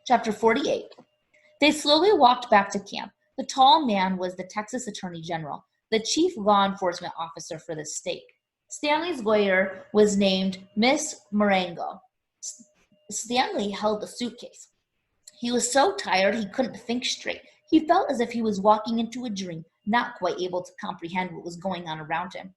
Chapter 48. They slowly walked back to camp. The tall man was the Texas Attorney General, the chief law enforcement officer for the state. Stanley's lawyer was named Miss Marengo. Stanley held the suitcase. He was so tired he couldn't think straight. He felt as if he was walking into a dream, not quite able to comprehend what was going on around him.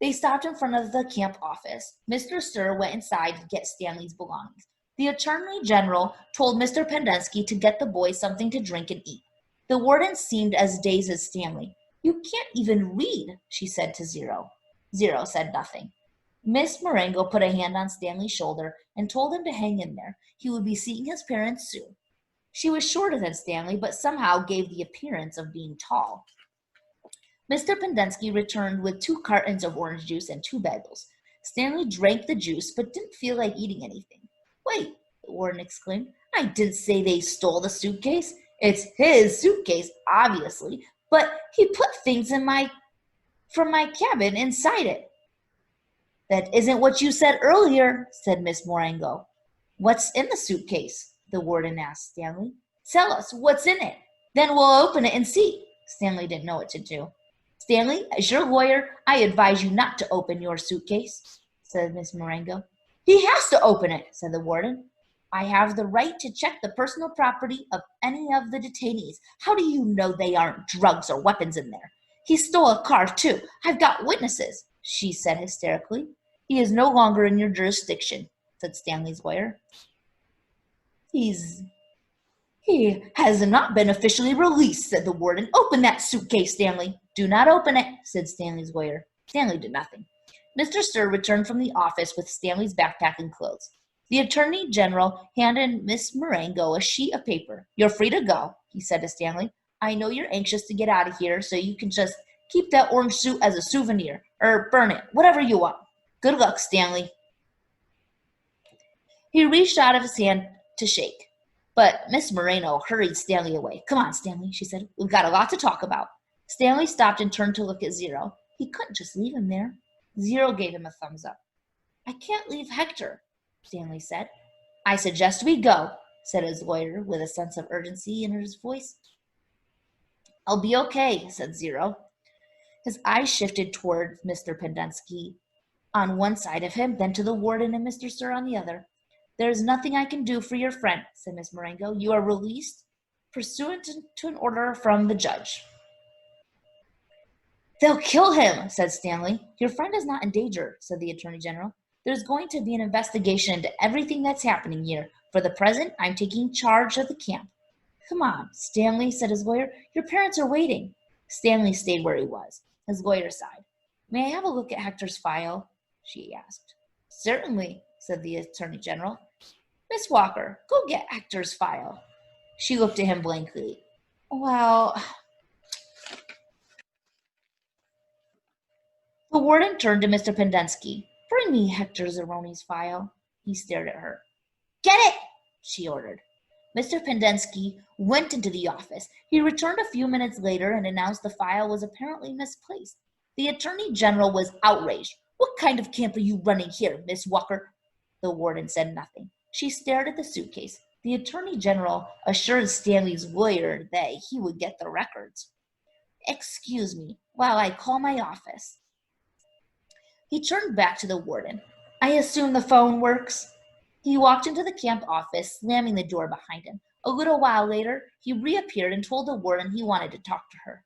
They stopped in front of the camp office. Mr. Sir went inside to get Stanley's belongings. The Attorney General told Mr. Pendensky to get the boys something to drink and eat. The warden seemed as dazed as Stanley. "You can't even read," she said to Zero. Zero said nothing. Miss Marengo put a hand on Stanley's shoulder and told him to hang in there. He would be seeing his parents soon. She was shorter than Stanley, but somehow gave the appearance of being tall. Mr. Pendensky returned with 2 cartons of orange juice and 2 bagels. Stanley drank the juice, but didn't feel like eating anything. "Wait," the warden exclaimed. "I didn't say they stole the suitcase. It's his suitcase, obviously, but he put things from my cabin inside it." "That isn't what you said earlier," said Miss Marengo. "What's in the suitcase?" the warden asked Stanley. "Tell us what's in it. Then we'll open it and see." Stanley didn't know what to do. "Stanley, as your lawyer, I advise you not to open your suitcase," said Miss Marengo. "He has to open it," said the warden. "I have the right to check the personal property of any of the detainees. How do you know they aren't drugs or weapons in there? He stole a car, too. I've got witnesses," she said hysterically. "He is no longer in your jurisdiction," said Stanley's lawyer. He has not been officially released," said the warden. "Open that suitcase, Stanley." "Do not open it," said Stanley's lawyer. Stanley did nothing. Mr. Sir returned from the office with Stanley's backpack and clothes. The Attorney General handed Miss Marengo a sheet of paper. "You're free to go," he said to Stanley. "I know you're anxious to get out of here, so you can just keep that orange suit as a souvenir, or burn it, whatever you want. Good luck, Stanley." He reached out of his hand to shake, but Miss Moreno hurried Stanley away. "Come on, Stanley," she said. "We've got a lot to talk about." Stanley stopped and turned to look at Zero. He couldn't just leave him there. Zero gave him a thumbs up. "I can't leave Hector," Stanley said. "I suggest we go," said his lawyer with a sense of urgency in his voice. "I'll be okay," said Zero. His eyes shifted toward Mr. Pendensky on one side of him, then to the warden and Mr. Sir on the other. "There is nothing I can do for your friend," said Miss Marengo. "You are released pursuant to an order from the judge." "They'll kill him," said Stanley. "Your friend is not in danger," said the Attorney General. "There's going to be an investigation into everything that's happening here. For the present, I'm taking charge of the camp." "Come on, Stanley," said his lawyer. "Your parents are waiting." Stanley stayed where he was. His lawyer sighed. "May I have a look at Hector's file?" she asked. "Certainly," said the Attorney General. "Miss Walker, go get Hector's file." She looked at him blankly. "Well..." The warden turned to Mr. Pendensky. "Bring me Hector Zeroni's file." He stared at her. "Get it!" she ordered. Mr. Pendensky went into the office. He returned a few minutes later and announced the file was apparently misplaced. The Attorney General was outraged. "What kind of camp are you running here, Miss Walker?" The warden said nothing. She stared at the suitcase. The Attorney General assured Stanley's lawyer that he would get the records. "Excuse me while I call my office." He turned back to the warden. "I assume the phone works?" He walked into the camp office, slamming the door behind him. A little while later, he reappeared and told the warden he wanted to talk to her.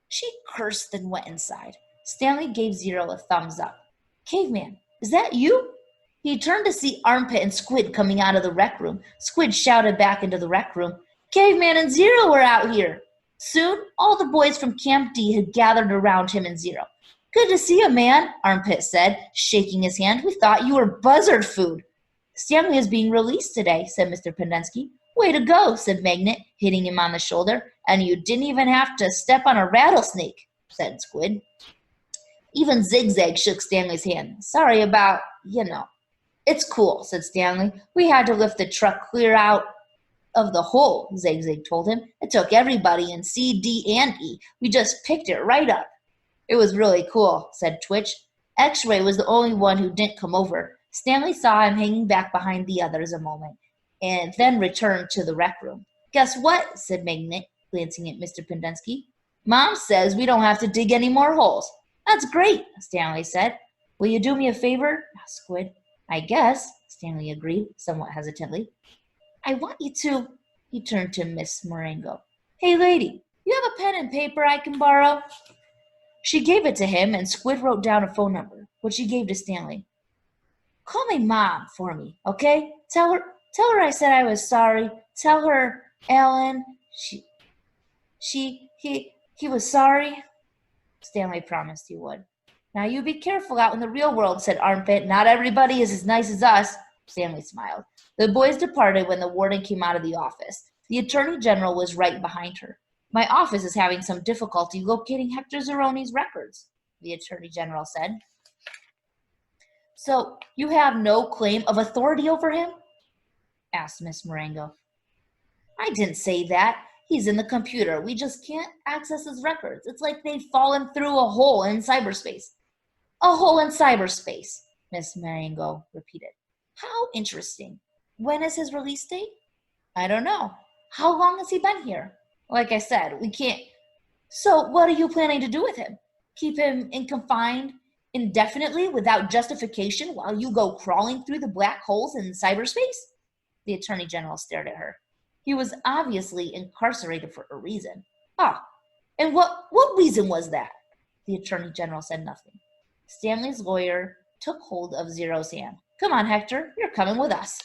She cursed and went inside. Stanley gave Zero a thumbs up. "Caveman, is that you?" He turned to see Armpit and Squid coming out of the rec room. Squid shouted back into the rec room, "Caveman and Zero are out here." Soon, all the boys from Camp D had gathered around him and Zero. "Good to see you, man," Armpit said, shaking his hand. "We thought you were buzzard food." "Stanley is being released today," said Mr. Pendensky. "Way to go," said Magnet, hitting him on the shoulder. "And you didn't even have to step on a rattlesnake," said Squid. Even Zigzag shook Stanley's hand. "Sorry about, "It's cool," said Stanley. "We had to lift the truck clear out of the hole," Zigzag told him. "It took everybody in C, D, and E. We just picked it right up." "It was really cool," said Twitch. X-Ray was the only one who didn't come over. Stanley saw him hanging back behind the others a moment. and then returned to the rec room. Guess what? Said Magnet, glancing at Mr. Pendenski. Mom says we don't have to dig any more holes. That's great, Stanley said. Will you do me a favor? Asked Squid. I guess, Stanley agreed, somewhat hesitantly. I want you to... He turned to Miss Marengo. Hey, lady, you have a pen and paper I can borrow? She gave it to him, and Squid wrote down a phone number, which he gave to Stanley. Call my mom for me, okay? Tell her I said I was sorry. Tell her, Alan, he was sorry. Stanley promised he would. Now you be careful out in the real world, said Armpit. Not everybody is as nice as us. Stanley smiled. The boys departed when the warden came out of the office. The Attorney General was right behind her. My office is having some difficulty locating Hector Zeroni's records, the Attorney General said. So you have no claim of authority over him? Asked Miss Marengo. I didn't say that. He's in the computer. We just can't access his records. It's like they've fallen through a hole in cyberspace. A hole in cyberspace, Miss Marengo repeated. How interesting. When is his release date? I don't know. How long has he been here? Like I said, we can't. So what are you planning to do with him? Keep him confined indefinitely without justification while you go crawling through the black holes in cyberspace? The Attorney General stared at her. He was obviously incarcerated for a reason. Ah, and what reason was that? The Attorney General said nothing. Stanley's lawyer took hold of Zero's hand. Come on, Hector, you're coming with us.